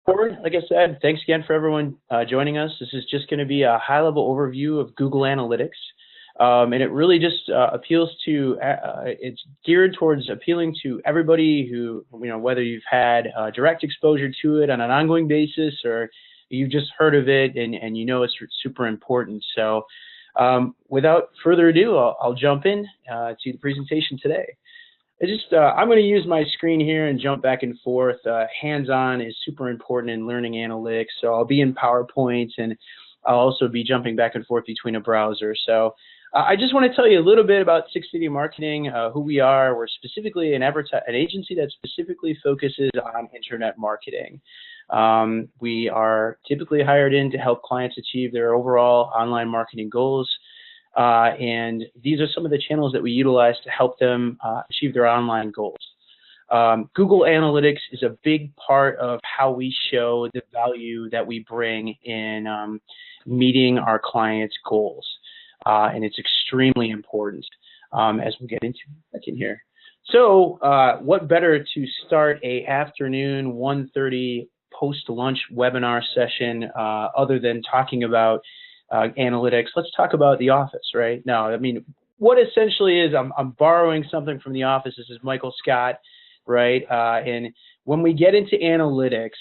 Forward, like I said, thanks again for everyone joining us. This is just going to be a high-level overview of Google Analytics, and it really just appeals to. It's geared towards appealing to everybody who, whether you've had direct exposure to it on an ongoing basis or you've just heard of it and it's super important. So, without further ado, I'll jump in to the presentation today. I'm going to use my screen here and jump back and forth. Hands-on is super important in learning analytics, so I'll be in PowerPoint and I'll also be jumping back and forth between a browser. So I just want to tell you a little bit about Six City Marketing, who we are. We're specifically an agency that specifically focuses on internet marketing. We are typically hired in to help clients achieve their overall online marketing goals. And these are some of the channels that we utilize to help them achieve their online goals. Google Analytics is a big part of how we show the value that we bring in meeting our clients' goals. And it's extremely important as we get into it in here. So what better to start a afternoon 1:30 post-lunch webinar session other than talking about analytics. Let's talk about The Office, right? Now, I mean, what essentially is, I'm borrowing something from The Office. This is Michael Scott, right? And when we get into analytics,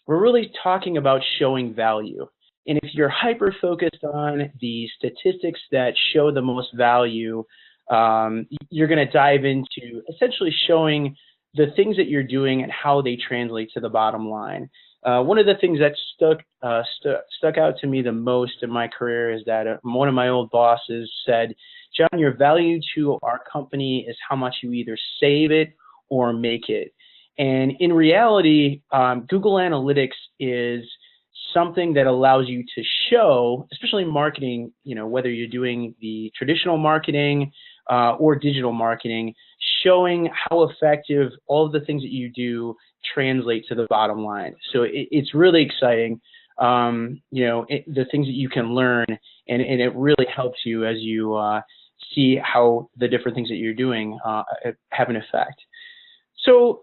we're really talking about showing value. And if you're hyper-focused on the statistics that show the most value, you're going to dive into essentially showing the things that you're doing and how they translate to the bottom line. One of the things that stuck out to me the most in my career is that one of my old bosses said, "John, your value to our company is how much you either save it or make it." And in reality, Google Analytics is something that allows you to show, especially in marketing, whether you're doing the traditional marketing or digital marketing, showing how effective all of the things that you do translate to the bottom line. So it's really exciting, the things that you can learn, and it really helps you as you see how the different things that you're doing have an effect. So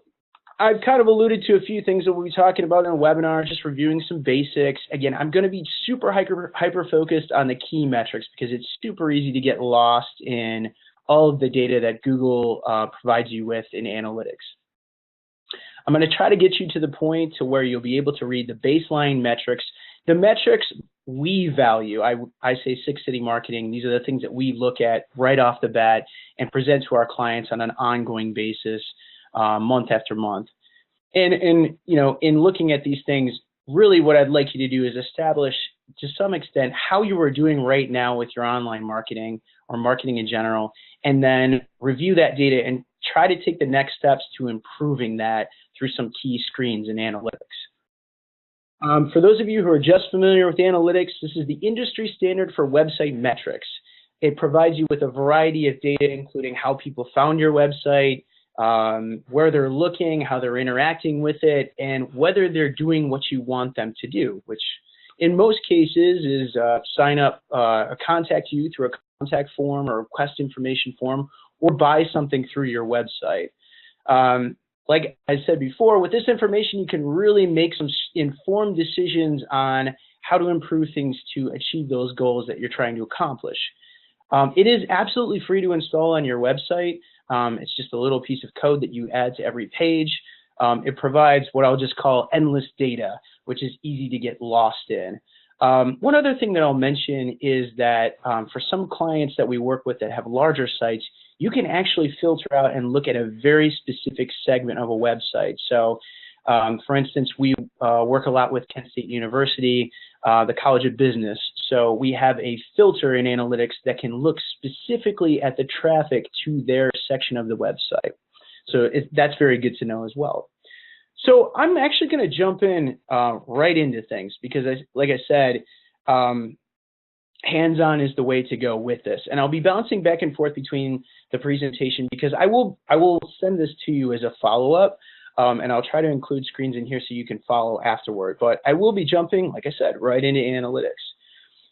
I've kind of alluded to a few things that we'll be talking about in a webinar, just reviewing some basics. Again, I'm going to be super hyper-focused on the key metrics because it's super easy to get lost in all of the data that Google provides you with in analytics. I'm going to try to get you to the point to where you'll be able to read the baseline metrics. The metrics we value, I say Six City Marketing, these are the things that we look at right off the bat and present to our clients on an ongoing basis, month after month. And in looking at these things, really what I'd like you to do is establish to some extent how you are doing right now with your online marketing or marketing in general, and then review that data and try to take the next steps to improving that through some key screens in analytics. For those of you who are just familiar with analytics, this is the industry standard for website metrics. It provides you with a variety of data, including how people found your website, where they're looking, how they're interacting with it, and whether they're doing what you want them to do, which in most cases is sign up, contact you through a contact form or request information form, or buy something through your website. Like I said before, with this information, you can really make some informed decisions on how to improve things to achieve those goals that you're trying to accomplish. It is absolutely free to install on your website. It's just a little piece of code that you add to every page. It provides what I'll just call endless data, which is easy to get lost in. One other thing that I'll mention is that for some clients that we work with that have larger sites, you can actually filter out and look at a very specific segment of a website. So, for instance, we work a lot with Kent State University, the College of Business. So we have a filter in analytics that can look specifically at the traffic to their section of the website. So that's very good to know as well. So I'm actually going to jump in right into things because, like I said, hands-on is the way to go with this. And I'll be bouncing back and forth between the presentation because I will send this to you as a follow-up, and I'll try to include screens in here so you can follow afterward. But I will be jumping, like I said, right into analytics.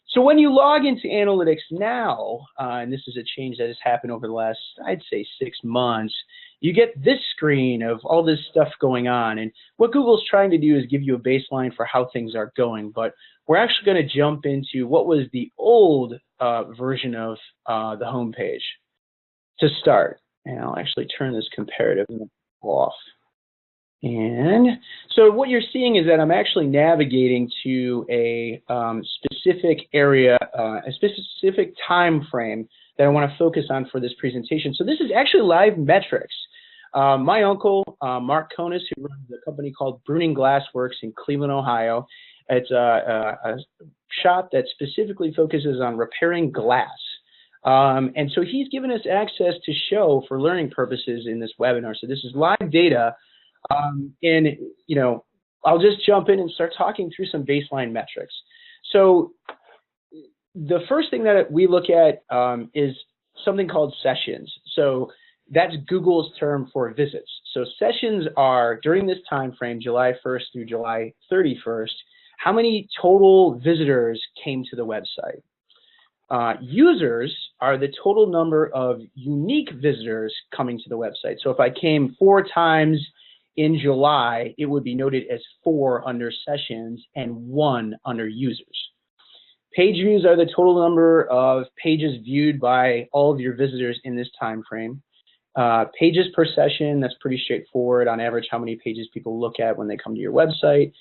So when you log into analytics now, and this is a change that has happened over the last, I'd say, 6 months, you get this screen of all this stuff going on. And what Google's trying to do is give you a baseline for how things are going. But we're actually going to jump into what was the old version of the home page to start. And I'll actually turn this comparative off. And so what you're seeing is that I'm actually navigating to a specific area, a specific time frame that I want to focus on for this presentation. So this is actually live metrics. My uncle, Mark Konis, who runs a company called Bruning Glass Works in Cleveland, Ohio. It's a shop that specifically focuses on repairing glass. And so he's given us access to show for learning purposes in this webinar. So this is live data. And, you know, I'll just jump in and start talking through some baseline metrics. So the first thing that we look at is something called sessions. So that's Google's term for visits. So sessions are, during this time frame, July 1st through July 31st, how many total visitors came to the website. Users are the total number of unique visitors coming to the website. So if I came 4 times in July, it would be noted as 4 under sessions and 1 under users. Page views are the total number of pages viewed by all of your visitors in this time frame. Pages per session, that's pretty straightforward. On average, how many pages people look at when they come to your website.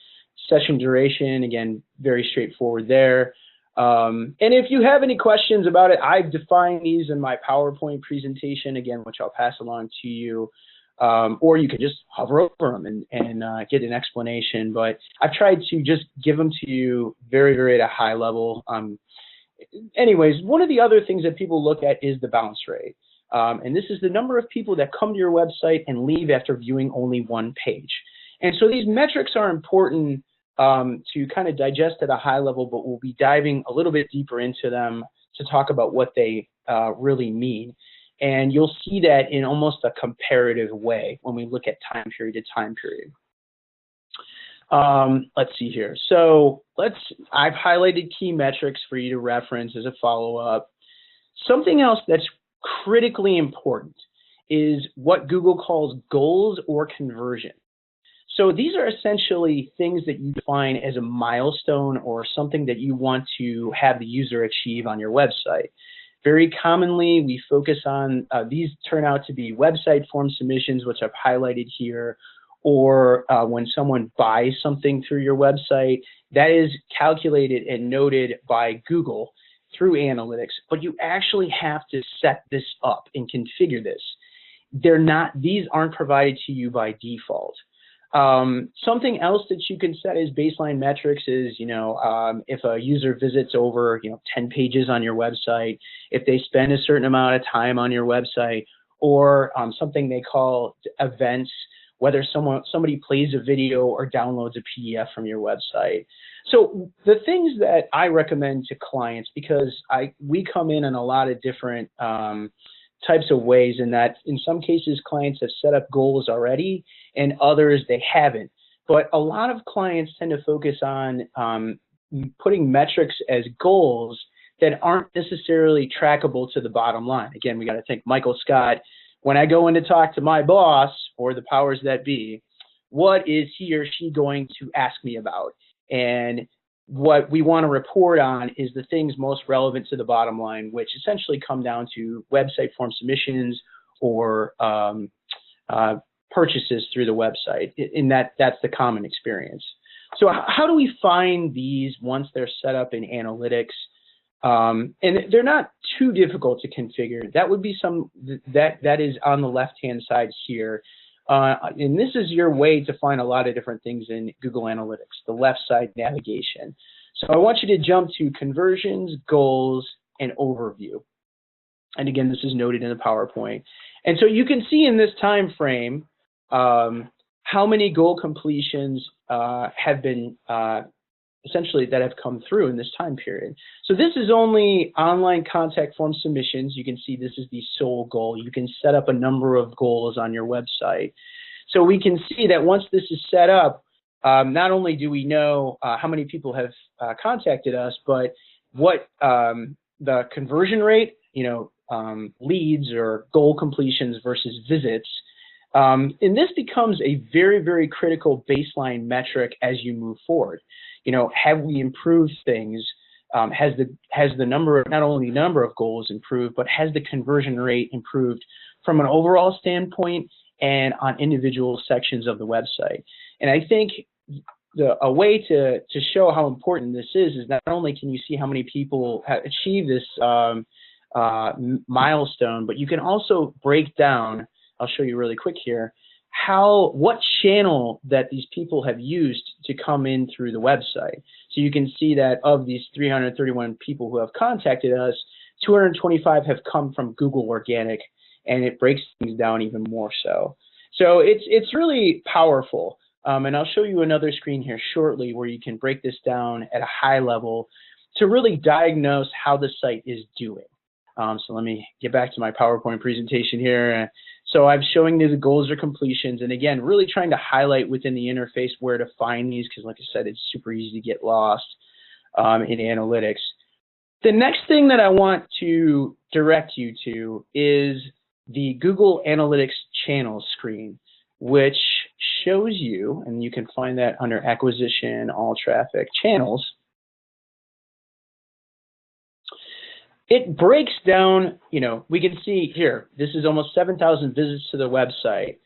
Session duration, again, very straightforward there. And if you have any questions about it, I've defined these in my PowerPoint presentation, again, which I'll pass along to you. Or you can just hover over them and get an explanation. But I've tried to just give them to you very, very at a high level. Anyways, one of the other things that people look at is the bounce rate. And this is the number of people that come to your website and leave after viewing only 1 page. And so these metrics are important to kind of digest at a high level, but we'll be diving a little bit deeper into them to talk about what they really mean. And you'll see that in almost a comparative way when we look at time period to time period. Let's see here. So I've highlighted key metrics for you to reference as a follow-up. Something else that's critically important is what Google calls goals or conversion. So these are essentially things that you define as a milestone or something that you want to have the user achieve on your website. Very commonly, we focus on, these turn out to be website form submissions, which I've highlighted here, or when someone buys something through your website, that is calculated and noted by Google through analytics, but you actually have to set this up and configure this. These aren't provided to you by default. Something else that you can set as baseline metrics is, if a user visits over, 10 pages on your website, if they spend a certain amount of time on your website, or something they call events, whether somebody plays a video or downloads a PDF from your website. So the things that I recommend to clients, because we come in a lot of different types of ways, in that in some cases clients have set up goals already and others they haven't. But a lot of clients tend to focus on putting metrics as goals that aren't necessarily trackable to the bottom line. Again, we got to think Michael Scott. When I go in to talk to my boss or the powers that be, what is he or she going to ask me about? And what we want to report on is the things most relevant to the bottom line, which essentially come down to website form submissions or purchases through the website. And that's the common experience. So how do we find these once they're set up in analytics? And they're not too difficult to configure. That would be that is on the left-hand side here. And this is your way to find a lot of different things in Google Analytics, the left side navigation. So I want you to jump to conversions, goals, and overview. And again, this is noted in the PowerPoint. And so you can see in this time frame how many goal completions have been essentially that have come through in this time period. So this is only online contact form submissions. You can see this is the sole goal. You can set up a number of goals on your website. So we can see that once this is set up, not only do we know how many people have contacted us, but what the conversion rate, leads or goal completions versus visits, And this becomes a very, very critical baseline metric as you move forward. You know, have we improved things? Has the number of, not only number of goals improved, but has the conversion rate improved from an overall standpoint and on individual sections of the website? And I think a way to show how important this is not only can you see how many people have achieved this milestone, but you can also break down, I'll show you really quick here, what channel that these people have used to come in through the website. So you can see that of these 331 people who have contacted us, 225 have come from Google Organic, and it breaks things down even more so. So it's really powerful. And I'll show you another screen here shortly where you can break this down at a high level to really diagnose how the site is doing. So let me get back to my PowerPoint presentation here. So I'm showing you the goals or completions, and again, really trying to highlight within the interface where to find these, because like I said, it's super easy to get lost in analytics. The next thing that I want to direct you to is the Google Analytics channel screen, which shows you, and you can find that under Acquisition, All Traffic, Channels. It breaks down, you know, we can see here, this is almost 7,000 visits to the website.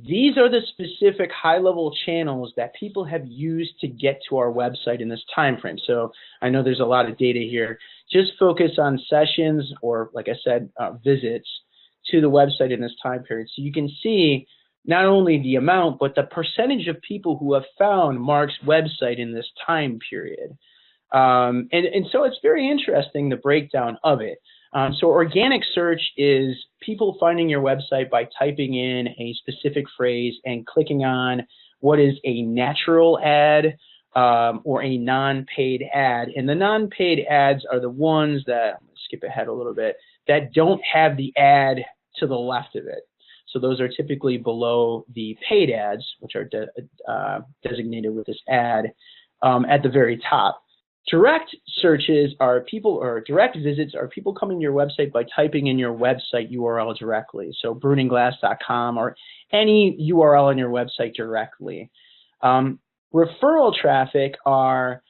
These are the specific high-level channels that people have used to get to our website in this time frame. So I know there's a lot of data here. Just focus on sessions or, like I said, visits to the website in this time period. So you can see not only the amount, but the percentage of people who have found Mark's website in this time period. And so it's very interesting, the breakdown of it. So organic search is people finding your website by typing in a specific phrase and clicking on what is a natural ad or a non-paid ad. And the non-paid ads are the ones that, I'm going to skip ahead a little bit, that don't have the ad to the left of it. So those are typically below the paid ads, which are designated with this ad at the very top. Direct searches are people, or direct visits are people coming to your website by typing in your website URL directly. So bruninglass.com or any URL on your website directly. Referral traffic are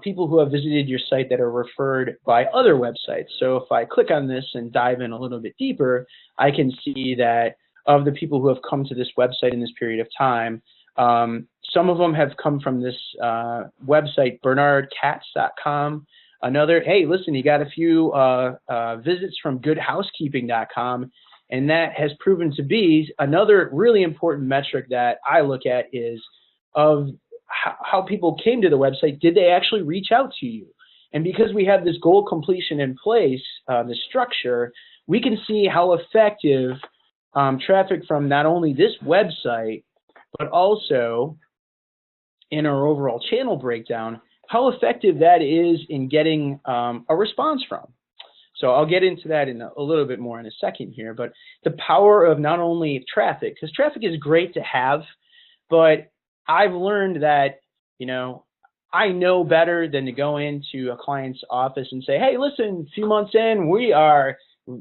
people who have visited your site that are referred by other websites. So if I click on this and dive in a little bit deeper, I can see that of the people who have come to this website in this period of time, some of them have come from this website, bernardkatz.com. Another, hey, listen, you got a few visits from goodhousekeeping.com, and that has proven to be another really important metric that I look at is of how people came to the website. Did they actually reach out to you? And because we have this goal completion in place, the structure, we can see how effective traffic from not only this website, but also in our overall channel breakdown, how effective that is in getting a response from. So I'll get into that in a little bit more in a second here, but the power of not only traffic, because traffic is great to have, but I've learned that, you know, I know better than to go into a client's office and say, hey, listen, a few months in,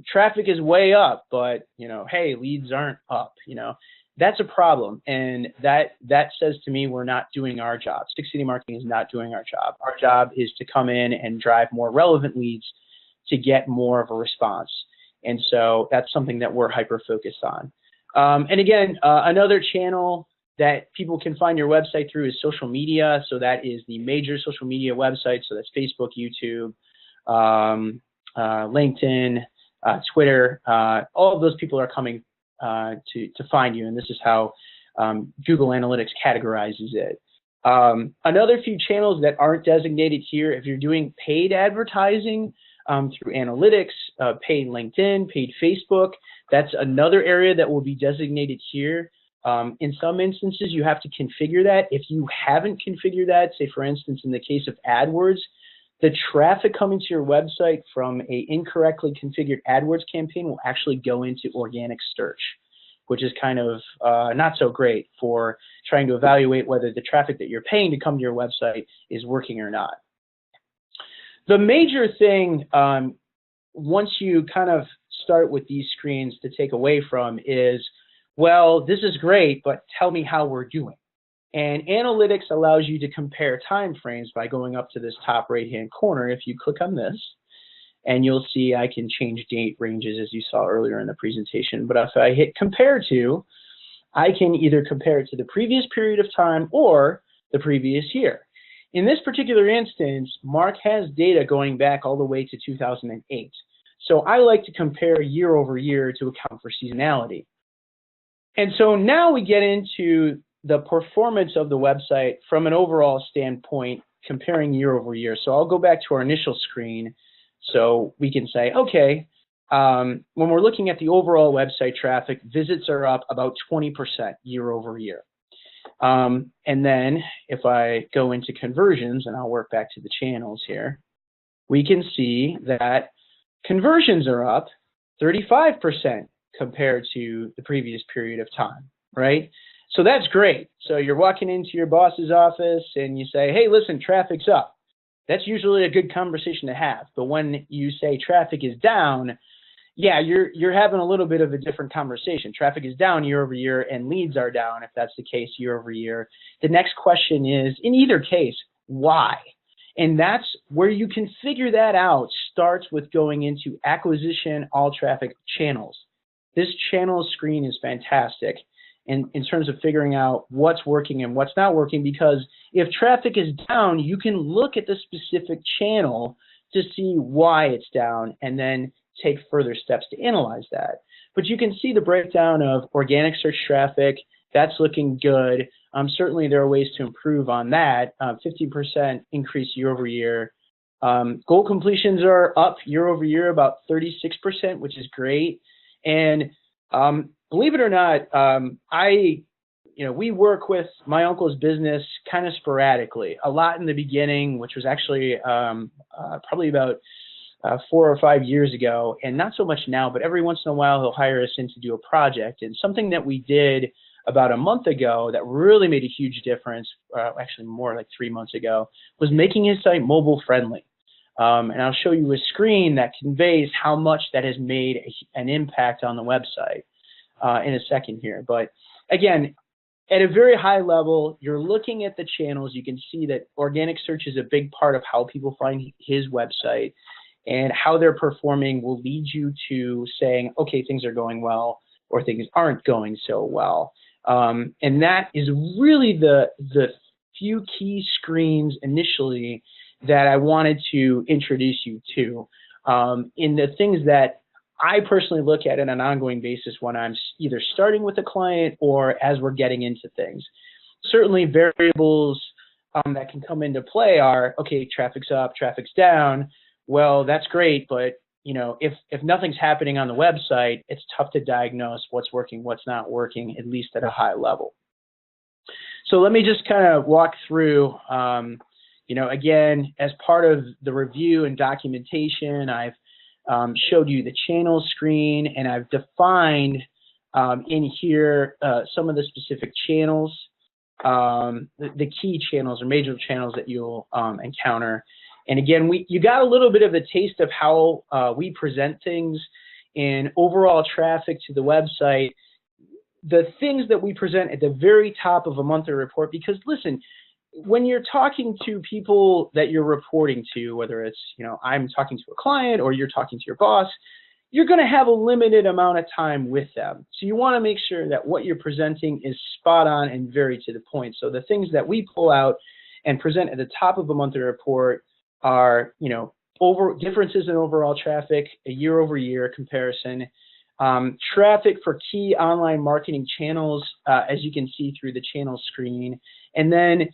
traffic is way up, but, you know, hey, leads aren't up, you know. That's a problem, and that says to me we're not doing our job. Stick City Marketing is not doing our job. Our job is to come in and drive more relevant leads to get more of a response, and so that's something that we're hyper-focused on. And again, another channel that people can find your website through is social media, so that is the major social media websites, so that's Facebook, YouTube, LinkedIn, Twitter. All of those people are coming to find you, and this is how Google Analytics categorizes it. Another few channels that aren't designated here, if you're doing paid advertising through analytics, paid LinkedIn, paid Facebook, that's another area that will be designated here. In some instances, you have to configure that. If you haven't configured that, say for instance, in the case of AdWords, the traffic coming to your website from an incorrectly configured AdWords campaign will actually go into organic search, which is kind of not so great for trying to evaluate whether the traffic that you're paying to come to your website is working or not. The major thing, once you kind of start with these screens to take away from, is well, this is great, but tell me how we're doing. And analytics allows you to compare time frames by going up to this top right-hand corner. If you click on this, and you'll see I can change date ranges as you saw earlier in the presentation. But if I hit compare to, I can either compare it to the previous period of time or the previous year. In this particular instance, Mark has data going back all the way to 2008. So I like to compare year over year to account for seasonality. And so now we get into the performance of the website from an overall standpoint, comparing year over year. So I'll go back to our initial screen so we can say, okay, when we're looking at the overall website traffic, visits are up about 20% year over year. And then if I go into conversions, and I'll work back to the channels here, we can see that conversions are up 35% compared to the previous period of time, right? So that's great. So you're walking into your boss's office and you say, hey, listen, traffic's up. That's usually a good conversation to have. But when you say traffic is down, yeah, you're having a little bit of a different conversation. Traffic is down year over year and leads are down if that's the case year over year. The next question is, in either case, why? And that's where you can figure that out starts with going into acquisition all traffic channels. This channel screen is fantastic in terms of figuring out what's working and what's not working, because if traffic is down, you can look at the specific channel to see why it's down and then take further steps to analyze that. But you can see the breakdown of organic search traffic. That's looking good. Certainly there are ways to improve on that. 50% increase year over year. Goal completions are up year over year about 36%, which is great. And believe it or not, we work with my uncle's business kind of sporadically. A lot in the beginning, which was actually probably about 4 or 5 years ago, and not so much now, but every once in a while he'll hire us in to do a project. And something that we did about a month ago that really made a huge difference, actually more like 3 months ago, was making his site mobile friendly. And I'll show you a screen that conveys how much that has made an impact on the website in a second here. But again, at a very high level, you're looking at the channels. You can see that organic search is a big part of how people find his website, and how they're performing will lead you to saying, okay, things are going well or things aren't going so well. And that is really the few key screens initially that I wanted to introduce you to. In the things that I personally look at on an ongoing basis when I'm either starting with a client or as we're getting into things. Certainly variables that can come into play are, okay, traffic's up, traffic's down. Well, that's great, but if nothing's happening on the website, it's tough to diagnose what's working, what's not working, at least at a high level. So let me just kind of walk through, again, as part of the review and documentation, I've showed you the channel screen, and I've defined in here some of the specific channels, the key channels or major channels that you'll encounter. And again, you got a little bit of a taste of how we present things in overall traffic to the website, the things that we present at the very top of a monthly report. Because listen, when you're talking to people that you're reporting to, whether it's, I'm talking to a client or you're talking to your boss, you're going to have a limited amount of time with them. So you want to make sure that what you're presenting is spot on and very to the point. So the things that we pull out and present at the top of a monthly report are, differences in overall traffic, a year over year comparison, traffic for key online marketing channels, as you can see through the channel screen. And then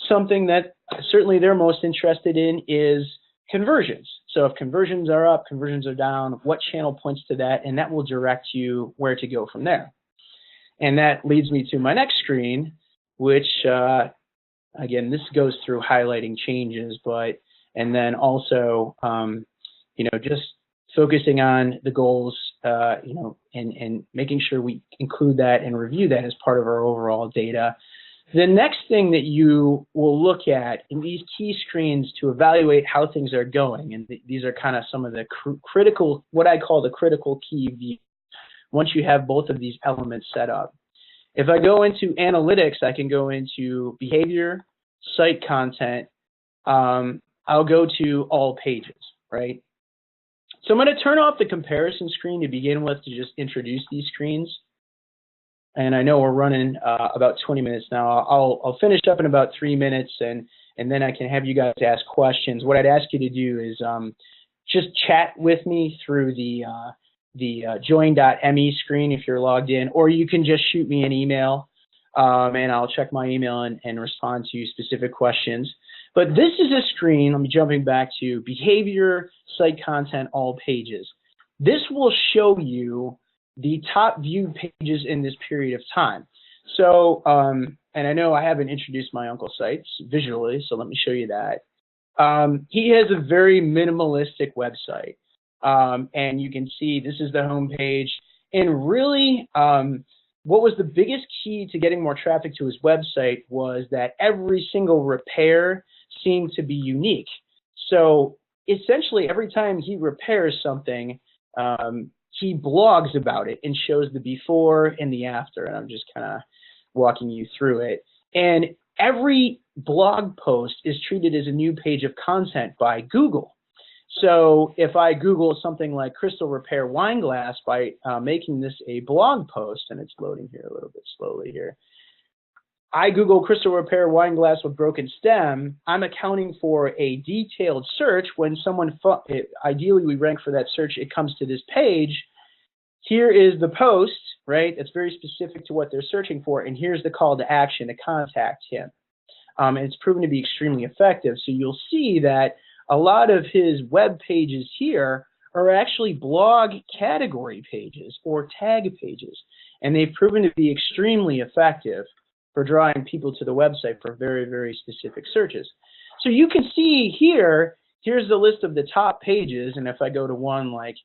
something that certainly they're most interested in is conversions. So if conversions are up, conversions are down, what channel points to that, and that will direct you where to go from there. And that leads me to my next screen, which, again, this goes through highlighting changes, and then also, just focusing on the goals, and making sure we include that and review that as part of our overall data. The next thing that you will look at in these key screens to evaluate how things are going, and these are kind of some of the critical, what I call the critical key views, once you have both of these elements set up. If I go into analytics, I can go into behavior, site content. I'll go to all pages, right? So I'm going to turn off the comparison screen to begin with to just introduce these screens. And I know we're running about 20 minutes now. I'll finish up in about 3 minutes, and then I can have you guys ask questions. What I'd ask you to do is just chat with me through the join.me screen if you're logged in, or you can just shoot me an email, and I'll check my email and respond to specific questions. But this is a screen, I'm jumping back to behavior, site content, all pages. This will show you the top viewed pages in this period of time. So, and I know I haven't introduced my uncle's sites visually, so let me show you that. He has a very minimalistic website. And you can see this is the home page. And really, what was the biggest key to getting more traffic to his website was that every single repair seemed to be unique. So essentially, every time he repairs something, he blogs about it and shows the before and the after. And I'm just kind of walking you through it. And every blog post is treated as a new page of content by Google. So if I Google something like crystal repair wine glass by making this a blog post, and it's loading here a little bit slowly here. I Google crystal repair wine glass with broken stem. I'm accounting for a detailed search. When someone, ideally we rank for that search, it comes to this page. Here is the post, right? It's very specific to what they're searching for. And here's the call to action to contact him. And it's proven to be extremely effective. So you'll see that a lot of his web pages here are actually blog category pages or tag pages. And they've proven to be extremely effective for drawing people to the website for very, very specific searches. So you can see here, here's the list of the top pages. And if I go to one like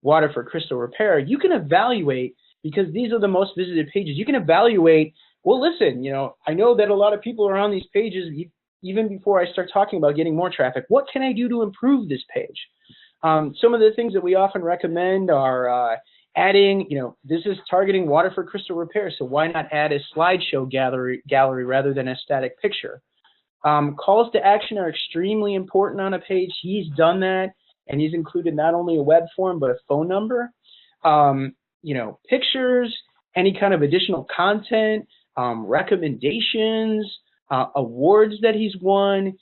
water for crystal repair, you can evaluate, because these are the most visited pages, you can evaluate, well, listen, you know, I know that a lot of people are on these pages. Even before I start talking about getting more traffic, what can I do to improve this page? Some of the things that we often recommend are adding, you know, this is targeting water for crystal repair, so why not add a slideshow gallery rather than a static picture? Calls to action are extremely important on a page. He's done that, and he's included not only a web form, but a phone number. You know, pictures, any kind of additional content, recommendations, awards that he's won,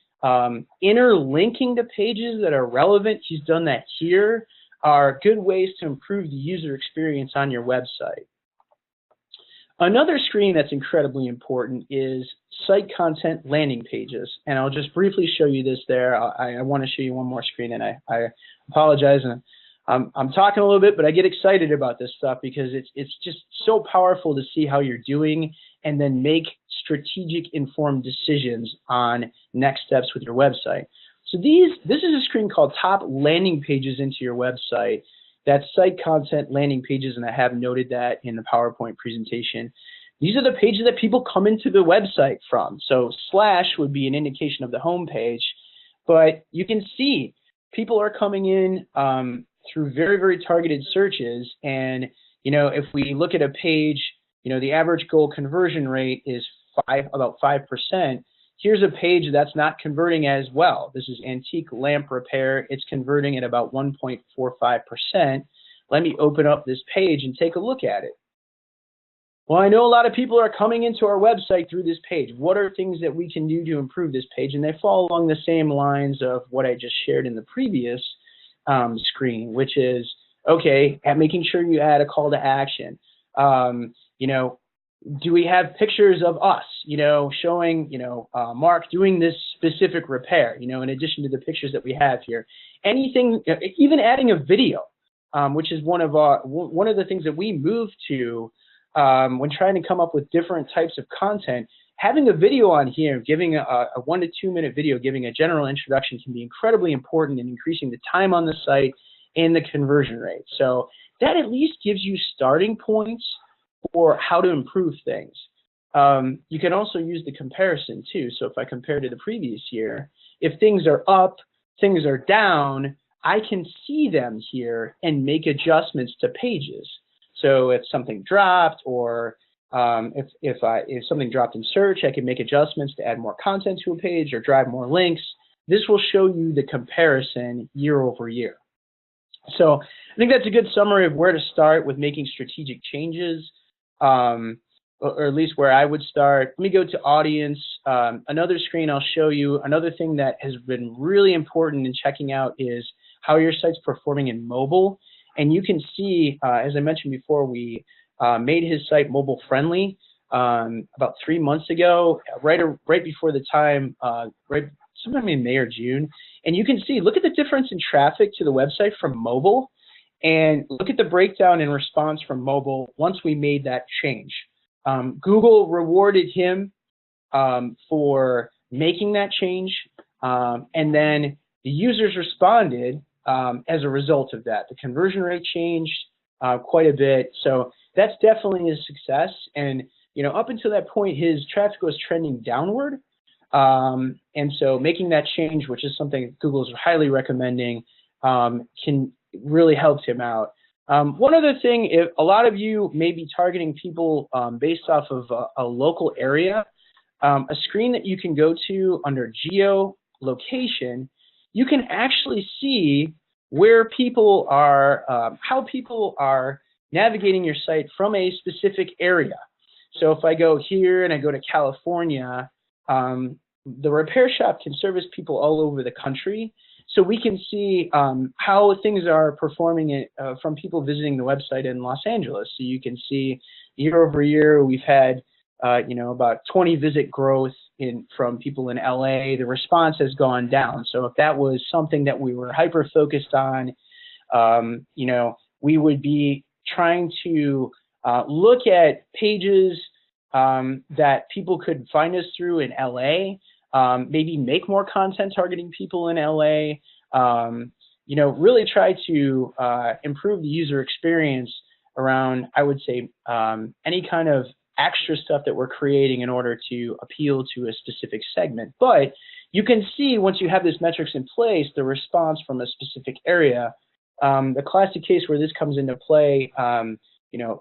interlinking to pages that are relevant, he's done that here, are good ways to improve the user experience on your website. Another screen that's incredibly important is site content landing pages. And I'll just briefly show you this there. I want to show you one more screen, and I apologize. And I'm talking a little bit, but I get excited about this stuff because it's just so powerful to see how you're doing and then make strategic informed decisions on next steps with your website. So this is a screen called top landing pages into your website. That's site content landing pages, and I have noted that in the PowerPoint presentation. These are the pages that people come into the website from. So / would be an indication of the home page, but you can see people are coming in through very, very targeted searches. And, you know, if we look at a page, you know, the average goal conversion rate is about 5%. Here's a page that's not converting as well. This is antique lamp repair. It's converting at about 1.45%. Let me open up this page and take a look at it. Well, I know a lot of people are coming into our website through this page. What are things that we can do to improve this page? And they fall along the same lines of what I just shared in the previous screen, which is, okay, at making sure you add a call to action. You know, do we have pictures of us, you know, showing, you know, Mark doing this specific repair, you know, in addition to the pictures that we have here? Anything, even adding a video, which is one of the things that we moved to when trying to come up with different types of content. Having a video on here, giving a 1 to 2 minute video, giving a general introduction can be incredibly important in increasing the time on the site and the conversion rate. So that at least gives you starting points for how to improve things. You can also use the comparison too. So if I compare to the previous year, if things are up, things are down, I can see them here and make adjustments to pages. So if something dropped, or if something dropped in search, I can make adjustments to add more content to a page or drive more links. This will show you the comparison year over year. So I think that's a good summary of where to start with making strategic changes, or at least where I would start. Let me go to audience. Another screen I'll show you. Another thing that has been really important in checking out is how your site's performing in mobile. And you can see, as I mentioned before, we made his site mobile friendly about 3 months ago, right before the time, sometime in May or June. And you can see, look at the difference in traffic to the website from mobile, and look at the breakdown in response from mobile once we made that change. Google rewarded him for making that change, and then the users responded as a result of that. The conversion rate changed quite a bit, so that's definitely a success. And up until that point, his traffic was trending downward, and so making that change, which is something Google is highly recommending, can really help him out. One other thing, if a lot of you may be targeting people based off of a local area, a screen that you can go to under geolocation, you can actually see where people are, how people are navigating your site from a specific area. So if I go here and I go to California, the repair shop can service people all over the country. So we can see how things are performing from people visiting the website in Los Angeles. So you can see year over year, we've had about 20 visit growth from people in LA. The response has gone down. So if that was something that we were hyper focused on, we would be trying to look at pages that people could find us through in LA. Maybe make more content targeting people in LA, really try to improve the user experience around, I would say, any kind of extra stuff that we're creating in order to appeal to a specific segment. But you can see, once you have these metrics in place, the response from a specific area. The classic case where this comes into play,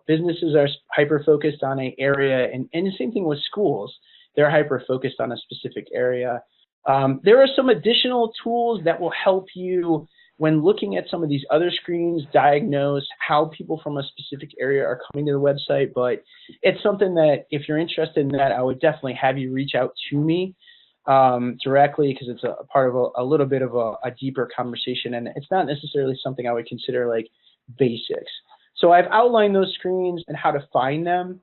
businesses are hyper-focused on an area, and the same thing with schools. They're hyper-focused on a specific area. There are some additional tools that will help you, when looking at some of these other screens, diagnose how people from a specific area are coming to the website. But it's something that, if you're interested in that, I would definitely have you reach out to me directly, because it's a part of a little bit of a deeper conversation, and it's not necessarily something I would consider like basics. So I've outlined those screens and how to find them.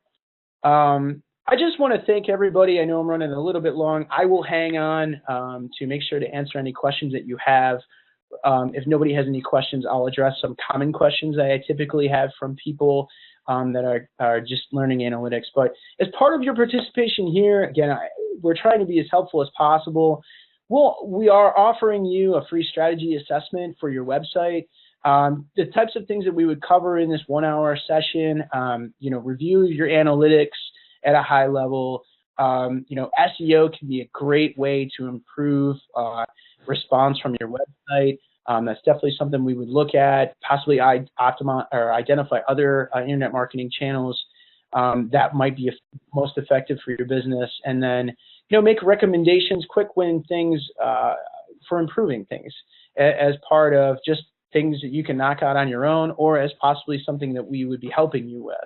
I just want to thank everybody. I know I'm running a little bit long. I will hang on to make sure to answer any questions that you have. If nobody has any questions, I'll address some common questions that I typically have from people that are just learning analytics. But as part of your participation here, again, we're trying to be as helpful as possible. We are offering you a free strategy assessment for your website. The types of things that we would cover in this 1-hour session, review your analytics at a high level. SEO can be a great way to improve response from your website. That's definitely something we would look at. Possibly optimize or identify other internet marketing channels that might be most effective for your business, and then make recommendations, quick win things for improving things as part of just things that you can knock out on your own, or as possibly something that we would be helping you with.